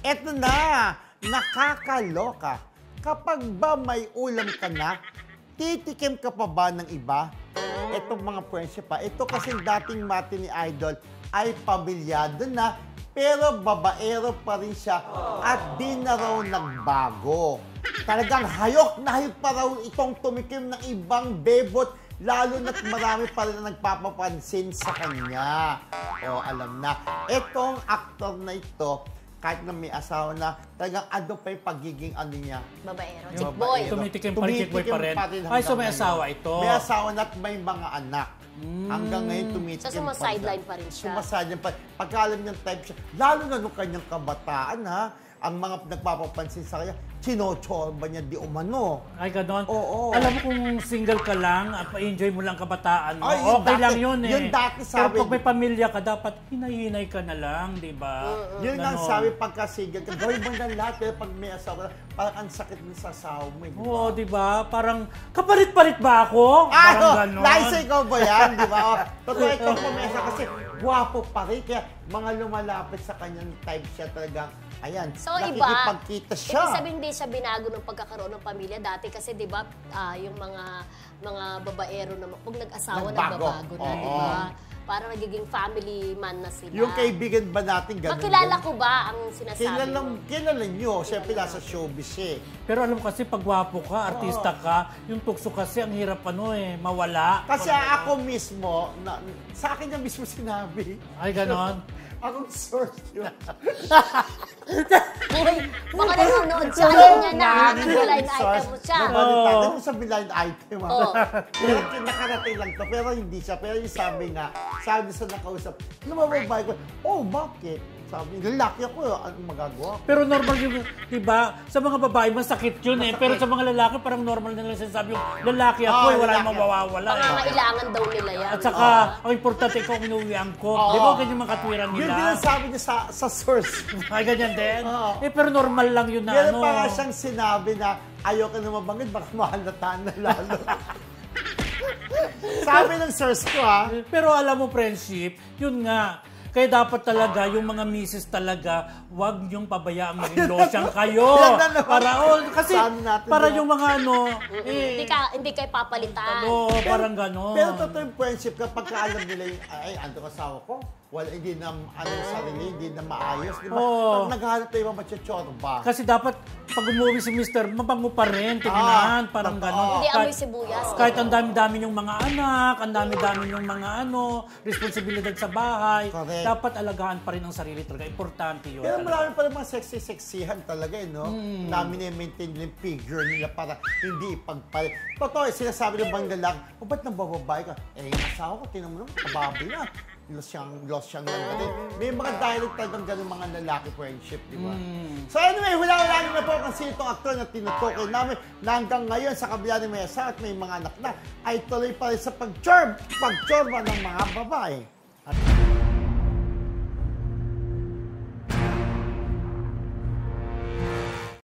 Eto na, nakakaloka. Kapag ba may ulam ka na, titikim ka pa ba ng iba? Etong mga friendship pa. Ito kasi dating mati ni Idol ay pamilyado na, pero babaero pa rin siya at di na raw nagbago. Talagang hayok na hayok pa raw itong tumikim ng ibang bebot, lalo na't marami pa rin na nagpapapansin sa kanya. O, alam na. Itong aktor na ito, kahit na may asawa na, talagang ano pa yung pagiging ano niya. Babaero. Chick boy. Tumitikim pa rin, chick boy pa rin. Ay, so may asawa ito. May asawa na at may mga anak. Hanggang ngayon tumitikim so, sumasideline pa rin siya. Sumasideline pa. Pagkalam niyang type siya, lalo na nung kanyang kabataan, ha? Ang mga nagpapapansin sa kanya, chinochorba niya di umano. Ay, ganon? Oo. Alam mo kung single ka lang at pa-enjoy mo lang kabataan mo, Ay, okay dati, lang yun eh. Yung dati sabi, pero pag may pamilya ka, dapat hinay-hinay ka na lang, di ba? Yun nga sabi pagka single ka, gawin mo na lahat. Pero pag may asawa, parang ang sakit mo sa asawa mo. Diba? Oo, di ba? Parang, kapalit-palit ba ako? Parang ganon. Laisa ikaw ba yan? Di ba? Totoo itong pumesa kasi gwapo pa rin. Kaya mga lumalapit sa kanyang type siya talagang, ayan, so, nakikipagkita siya. Ibig sabihin, hindi siya binago ng pagkakaroon ng pamilya. Dati kasi, di ba, yung mga babaero na, pag nag-asawa, nagbabago na, di ba? Parang nagiging family man na sila. Yung kaibigan ba natin ganun? Makilala ko ba ang sinasabi mo? Kilala nyo. Siyempre, nasa showbiz eh. Pero alam mo kasi, pag gwapo ka, artista ka, yung tukso kasi, ang hirap mawala. Kasi ako mismo, sa akin niya mismo sinabi. Ay, ganon? Akong source yun. Uy, baka nanonood siya. Alam niya na, blind item mo siya. Nabalita mo sa blind item. Pero nakarating lang to. Pero hindi siya. Pero yung sabi nga, sabi sa nakausap, lumababay ko, oh, bakit? Sabi, lalaki ako, anong magagawa? Pero normal yung, di ba? Sa mga babae, masakit yun eh. Pero sa mga lalaki, parang normal na lang sinasabi yung lalaki ako wala namang mawawala. Pangangailangan daw nila yan. At saka, ang importante ko, inuwian ko. Di ba ganyan mga katwiran nila? Yun din ang sabi niya sa source. Ay, ganyan din? Pero normal lang yun na Pero pa nga siyang sinabi na ayaw ka na mabanggit, baka mahalataan na lalo. Sabi ng source ko Pero alam mo, friendship, yun nga. Kaya dapat talaga, yung mga misis talaga, wag niyong pabayaang maging losyang kayo. Kasi para yung mga hindi kayo papalitan. Parang gano'n. Pero totoo yung friendship, kapag alam nila yung, ay, ando kasawa ko, wala, hindi na, sarili, hindi na maayos. Diba? Pag naghahanap tayo mga matchotsorba. Kasi dapat, pag umuwi si Mr., mabango pa rin, tingnan, parang gano'n. Hindi amoy sibuyas. Kahit ang dami-dami yung mga anak, ang dami-dami yung mga responsibilidad sa bahay. Correct. Dapat alagaan pa rin ang sarili talaga. Importante yun. Pero marami pa rin mga sexy-sexyhan talaga, no? Namin na-maintain yung figure nila para hindi ipagpalit. Totoo, sinasabi ng bang lalaki, ba't nang bababae ka? Eh, yung asawa ko, tinan mo naman, kababi na. Lost siyang lang natin. May mga dialect talagang ganun mga lalaki friendship, di ba? So anyway, wala na po kung sino itong aktor na tinutukoy namin na hanggang ngayon sa kabila ni Mesa at may mga anak na ay tuloy pa rin sa pagchorba ng mga babae.